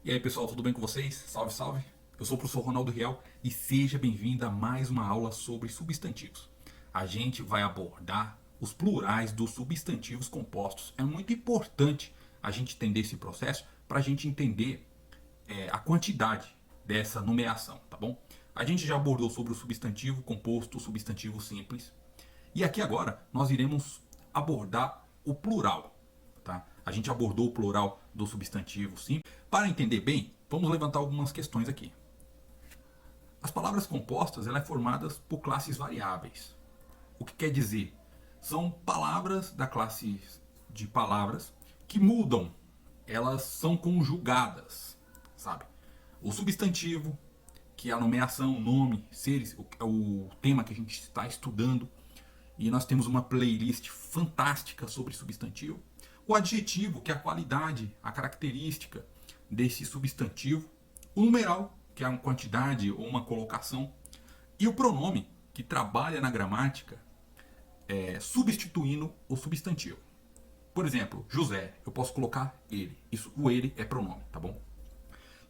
E aí pessoal, tudo bem com vocês? Salve, salve! Eu sou o professor Ronaldo Riel e seja bem-vindo a mais uma aula sobre substantivos. A gente vai abordar os plurais dos substantivos compostos. É muito importante a gente entender esse processo para a gente entender a quantidade dessa nomeação, tá bom? A gente já abordou sobre o substantivo composto, o substantivo simples. E aqui agora nós iremos abordar o plural. Tá? A gente abordou o plural do substantivo simples. Para entender bem, vamos levantar algumas questões aqui. As palavras compostas elas são formadas por classes variáveis. O que quer dizer? São palavras da classe de palavras que mudam. Elas são conjugadas, sabe? O substantivo, que é a nomeação, nome, seres, é o tema que a gente está estudando. E nós temos uma playlist fantástica sobre substantivo. O adjetivo, que é a qualidade, a característica desse substantivo. O numeral, que é uma quantidade ou uma colocação. E o pronome, que trabalha na gramática substituindo o substantivo. Por exemplo, José, eu posso colocar ele. O ele é pronome, tá bom?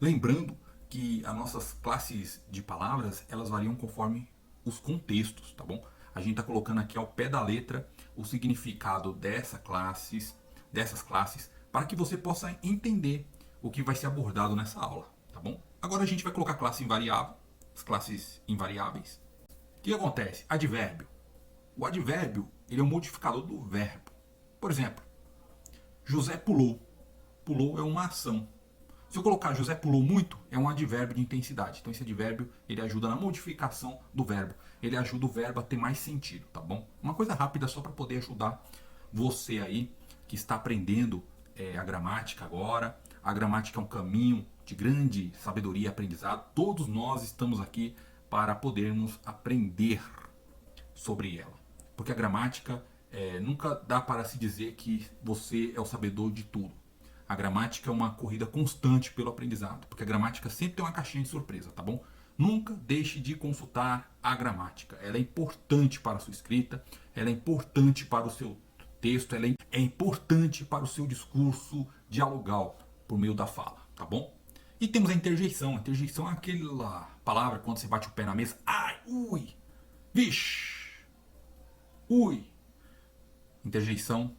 Lembrando que as nossas classes de palavras, elas variam conforme os contextos, tá bom? A gente está colocando aqui ao pé da letra o significado dessas classes, para que você possa entender o que vai ser abordado nessa aula, tá bom? Agora a gente vai colocar classe invariável, as classes invariáveis. O que acontece? Advérbio. O advérbio ele é um modificador do verbo. Por exemplo, José pulou. Pulou é uma ação. Se eu colocar José pulou muito, é um advérbio de intensidade. Então esse advérbio ele ajuda na modificação do verbo. Ele ajuda o verbo a ter mais sentido, tá bom? Uma coisa rápida só para poder ajudar você aí que está aprendendo a gramática agora. A gramática é um caminho de grande sabedoria e aprendizado. Todos nós estamos aqui para podermos aprender sobre ela. Porque a gramática nunca dá para se dizer que você é o sabedor de tudo. A gramática é uma corrida constante pelo aprendizado, porque a gramática sempre tem uma caixinha de surpresa, tá bom? Nunca deixe de consultar a gramática. Ela é importante para a sua escrita, ela é importante para o seu texto, ela é importante para o seu discurso dialogal por meio da fala, tá bom? E temos a interjeição. A interjeição é aquela palavra quando você bate o pé na mesa. Ai, ui, vixe, ui. Interjeição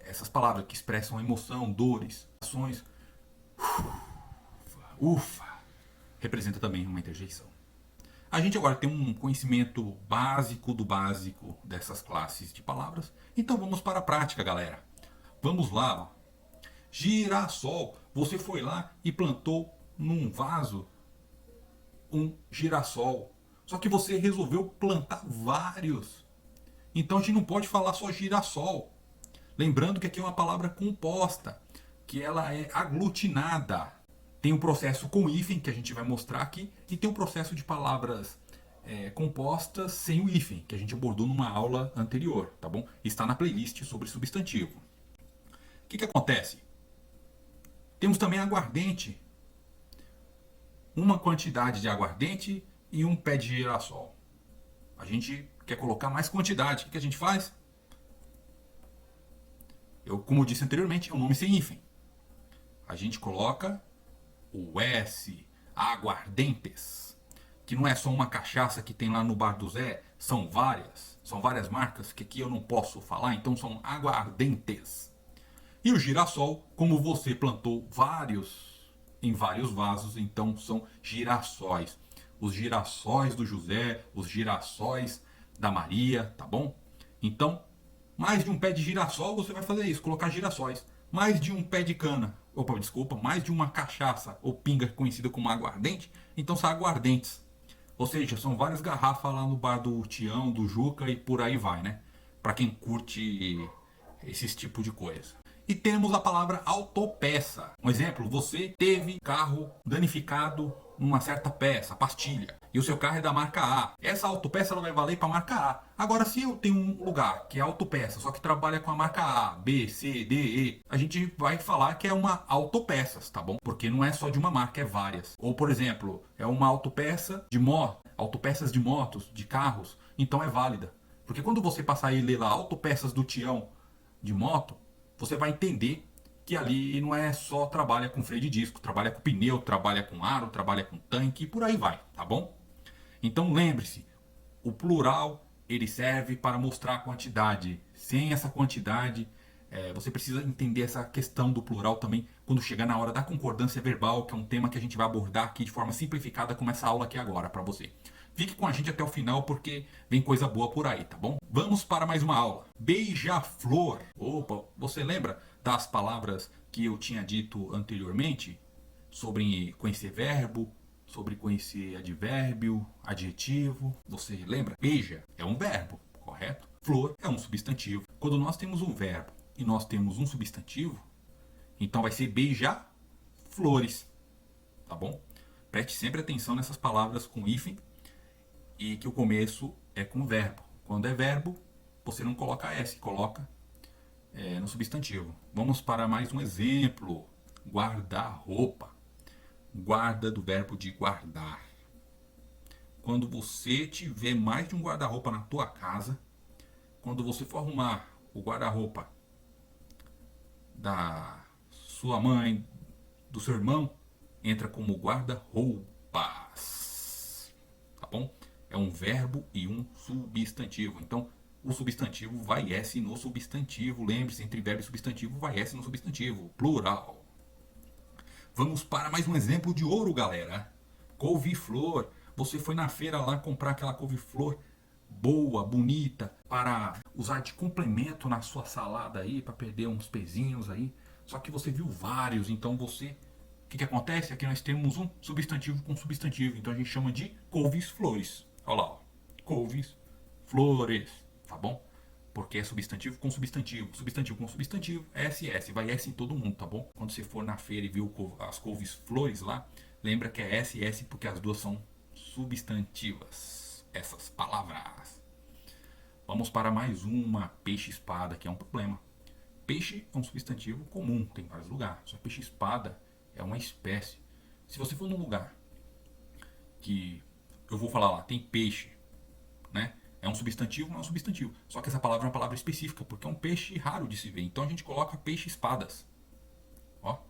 essas palavras que expressam emoção, dores, ações. Ufa, representa também uma interjeição. A gente agora tem um conhecimento básico do básico dessas classes de palavras. Então vamos para a prática, galera. Vamos lá. Ó. Girassol. Você foi lá e plantou num vaso um girassol. Só que você resolveu plantar vários. Então a gente não pode falar só girassol. Lembrando que aqui é uma palavra composta, que ela é aglutinada. Tem um processo com hífen, que a gente vai mostrar aqui, e tem um processo de palavras compostas sem o hífen, que a gente abordou numa aula anterior, tá bom? Está na playlist sobre substantivo. O que acontece? Temos também aguardente. Uma quantidade de aguardente e um pé de girassol. A gente quer colocar mais quantidade. O que a gente faz? Como eu disse anteriormente, é um nome sem hífen. A gente coloca o S, aguardentes, que não é só uma cachaça que tem lá no bar do Zé, são várias marcas que aqui eu não posso falar, então são aguardentes. E o girassol, como você plantou em vários vasos, então são girassóis. Os girassóis do José, os girassóis da Maria, tá bom? Então, mais de um pé de girassol você vai fazer isso, colocar girassóis. Mais de um pé de cana, mais de uma cachaça ou pinga conhecida como aguardente, então são aguardentes. Ou seja, são várias garrafas lá no bar do Tião, do Juca e por aí vai, né? Para quem curte esses tipos de coisa. E temos a palavra autopeça. Um exemplo, você teve carro danificado numa certa peça, pastilha, e o seu carro é da marca A. Essa autopeça ela vai valer para a marca A. Agora, se eu tenho um lugar que é autopeça, só que trabalha com a marca A, B, C, D, E, a gente vai falar que é uma autopeças, tá bom? Porque não é só de uma marca, é várias. Ou, por exemplo, é uma autopeça de moto, autopeças de motos, de carros, então é válida. Porque quando você passar e ler lá autopeças do Tião de moto, você vai entender que ali não é só trabalha com freio de disco, trabalha com pneu, trabalha com aro, trabalha com tanque e por aí vai, tá bom? Então lembre-se, o plural ele serve para mostrar a quantidade. Sem essa quantidade, você precisa entender essa questão do plural também quando chegar na hora da concordância verbal, que é um tema que a gente vai abordar aqui de forma simplificada com essa aula aqui agora para você. Fique com a gente até o final porque vem coisa boa por aí, tá bom? Vamos para mais uma aula. Beija-flor. Opa, você lembra das palavras que eu tinha dito anteriormente? Sobre conhecer verbo, sobre conhecer advérbio, adjetivo. Você lembra? Beija é um verbo, correto? Flor é um substantivo. Quando nós temos um verbo e nós temos um substantivo, então vai ser beija-flores, tá bom? Preste sempre atenção nessas palavras com hífen e que o começo é com verbo. Quando é verbo, você não coloca S, coloca no substantivo. Vamos para mais um exemplo. Guarda-roupa. Guarda do verbo de guardar. Quando você tiver mais de um guarda-roupa na tua casa, quando você for arrumar o guarda-roupa da sua mãe, do seu irmão, entra como guarda-roupas. Tá bom? É um verbo e um substantivo. Então, o substantivo vai S no substantivo. Lembre-se, entre verbo e substantivo vai S no substantivo. Plural. Vamos para mais um exemplo de ouro, galera. Couve-flor. Você foi na feira lá comprar aquela couve-flor boa, bonita, para usar de complemento na sua salada aí, para perder uns pezinhos aí. Só que você viu vários, então você... O que acontece? Aqui nós temos um substantivo com substantivo, então a gente chama de couves-flores. Olha lá, ó. Couves-flores, tá bom? Porque é substantivo com substantivo. Substantivo com substantivo, SS. Vai S em todo mundo, tá bom? Quando você for na feira e viu as couves-flores lá, lembra que é SS porque as duas são substantivas. Essas palavras. Vamos para mais uma. Peixe-espada, que é um problema. Peixe é um substantivo comum, tem em vários lugares. Só peixe-espada é uma espécie. Se você for num lugar que eu vou falar lá, tem peixe, né? É um substantivo, não é um substantivo. Só que essa palavra é uma palavra específica, porque é um peixe raro de se ver. Então a gente coloca peixe-espadas. Ó.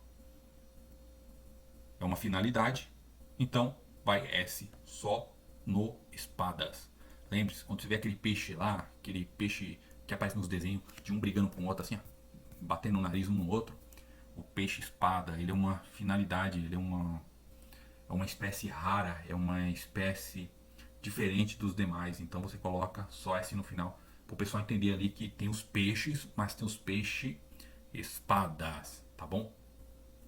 É uma finalidade. Então vai S só no espadas. Lembre-se, quando você vê aquele peixe lá, aquele peixe que aparece nos desenhos de um brigando com o outro assim, ó, batendo o nariz um no outro, o peixe-espada, ele é uma finalidade, ele é uma espécie rara, é uma espécie diferente dos demais. Então você coloca só S no final, para o pessoal entender ali que tem os peixes, mas tem os peixe-espadas, tá bom?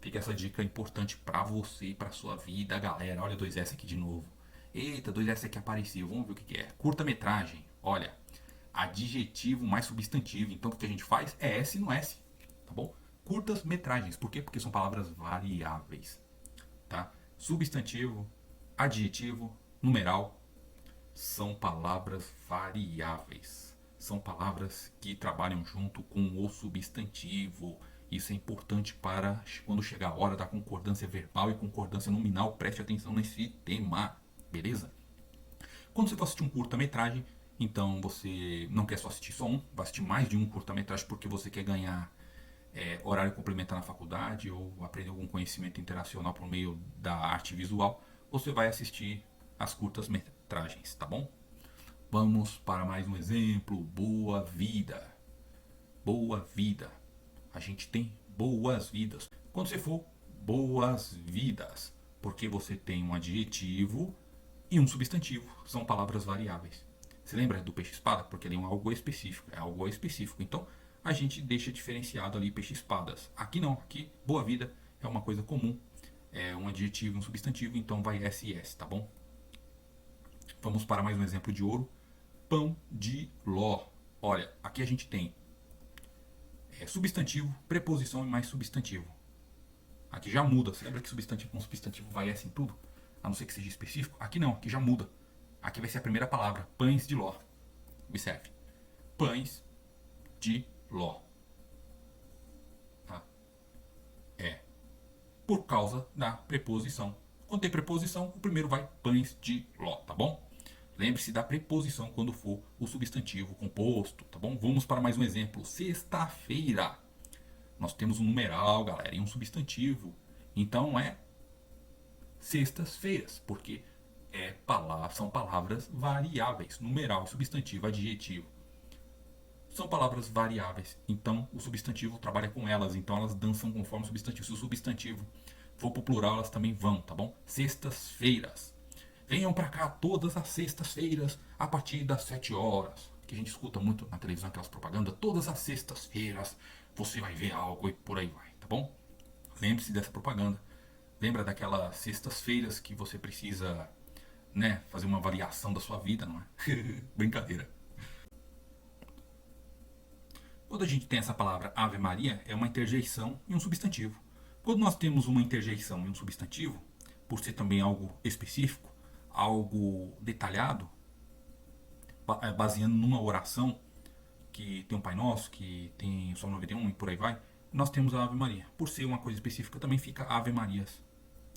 Fica essa dica importante para você e para sua vida, galera. Olha 2S aqui de novo. Eita, 2S aqui apareceu. Vamos ver o que é. Curta-metragem. Olha, adjetivo mais substantivo. Então o que a gente faz é S no S, tá bom? Curtas-metragens. Por quê? Porque são palavras variáveis, tá? Substantivo, adjetivo, numeral são palavras variáveis. São palavras que trabalham junto com o substantivo. Isso é importante para quando chegar a hora da concordância verbal e concordância nominal. Preste atenção nesse tema, beleza? Quando você for assistir um curta-metragem, então você não quer só assistir só um, vai assistir mais de um curta-metragem porque você quer ganhar horário complementar na faculdade ou aprender algum conhecimento internacional por meio da arte visual, você vai assistir as curtas-metragens, tá bom? Vamos para mais um exemplo. Boa vida. Boa vida. A gente tem boas vidas. Quando você for boas vidas, porque você tem um adjetivo e um substantivo, são palavras variáveis. Você lembra do peixe-espada? Porque ele é algo específico, é algo específico. Então, a gente deixa diferenciado ali peixe-espadas. Aqui não, aqui boa vida é uma coisa comum, é um adjetivo, um substantivo, então vai SS, tá bom? Vamos para mais um exemplo de ouro. Pão de ló. Olha, aqui a gente tem substantivo, preposição e mais substantivo. Aqui já muda. Você lembra que substantivo com substantivo vai S em tudo? A não ser que seja específico. Aqui não, aqui já muda. Aqui vai ser a primeira palavra. Pães de ló. Observe. Pães de ló. Tá? É por causa da preposição. Quando tem preposição, o primeiro vai pães de ló, tá bom? Lembre-se da preposição quando for o substantivo composto, tá bom? Vamos para mais um exemplo. Sexta-feira. Nós temos um numeral, galera, e um substantivo. Então é sextas-feiras, porque são palavras variáveis, numeral, substantivo, adjetivo. São palavras variáveis, então o substantivo trabalha com elas, então elas dançam conforme o substantivo. Se o substantivo for pro plural, elas também vão, tá bom? Sextas-feiras. Venham pra cá todas as sextas-feiras a partir das 7 horas. Que a gente escuta muito na televisão aquelas propagandas. Todas as sextas-feiras você vai ver algo e por aí vai, tá bom? Lembre-se dessa propaganda. Lembra daquelas sextas-feiras que você precisa, né, fazer uma avaliação da sua vida, não é? Brincadeira. Quando a gente tem essa palavra Ave Maria, é uma interjeição e um substantivo. Quando nós temos uma interjeição e um substantivo, por ser também algo específico, algo detalhado, baseando numa oração que tem um Pai Nosso, que tem o Salmo 91 e por aí vai, nós temos a Ave Maria. Por ser uma coisa específica, também fica Ave Marias.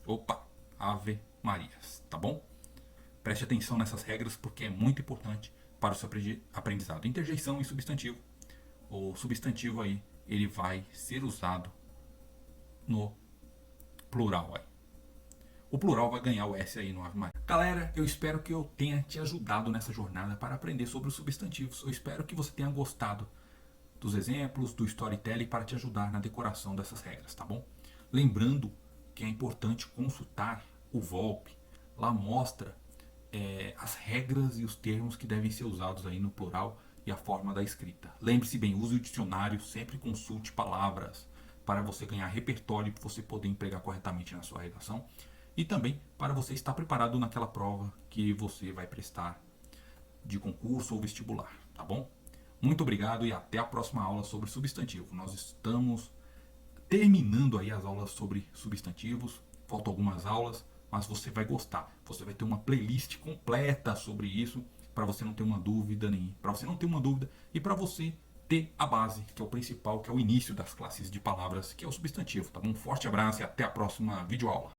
Opa, Ave Marias, tá bom? Preste atenção nessas regras porque é muito importante para o seu aprendizado. Interjeição e substantivo. O substantivo aí, ele vai ser usado no plural aí. O plural vai ganhar o S aí no Ave Maria. Galera, eu espero que eu tenha te ajudado nessa jornada para aprender sobre os substantivos. Eu espero que você tenha gostado dos exemplos, do storytelling para te ajudar na decoração dessas regras, tá bom? Lembrando que é importante consultar o VOLP. Lá mostra as regras e os termos que devem ser usados aí no plural e a forma da escrita. Lembre-se bem, use o dicionário, sempre consulte palavras para você ganhar repertório para você poder empregar corretamente na sua redação e também para você estar preparado naquela prova que você vai prestar de concurso ou vestibular, tá bom? Muito obrigado e até a próxima aula sobre substantivo. Nós estamos terminando aí as aulas sobre substantivos, faltam algumas aulas, mas você vai gostar. Você vai ter uma playlist completa sobre isso, para você não ter uma dúvida nem, para você não ter uma dúvida e para você ter a base, que é o principal, que é o início das classes de palavras, que é o substantivo, tá bom? Um forte abraço e até a próxima videoaula.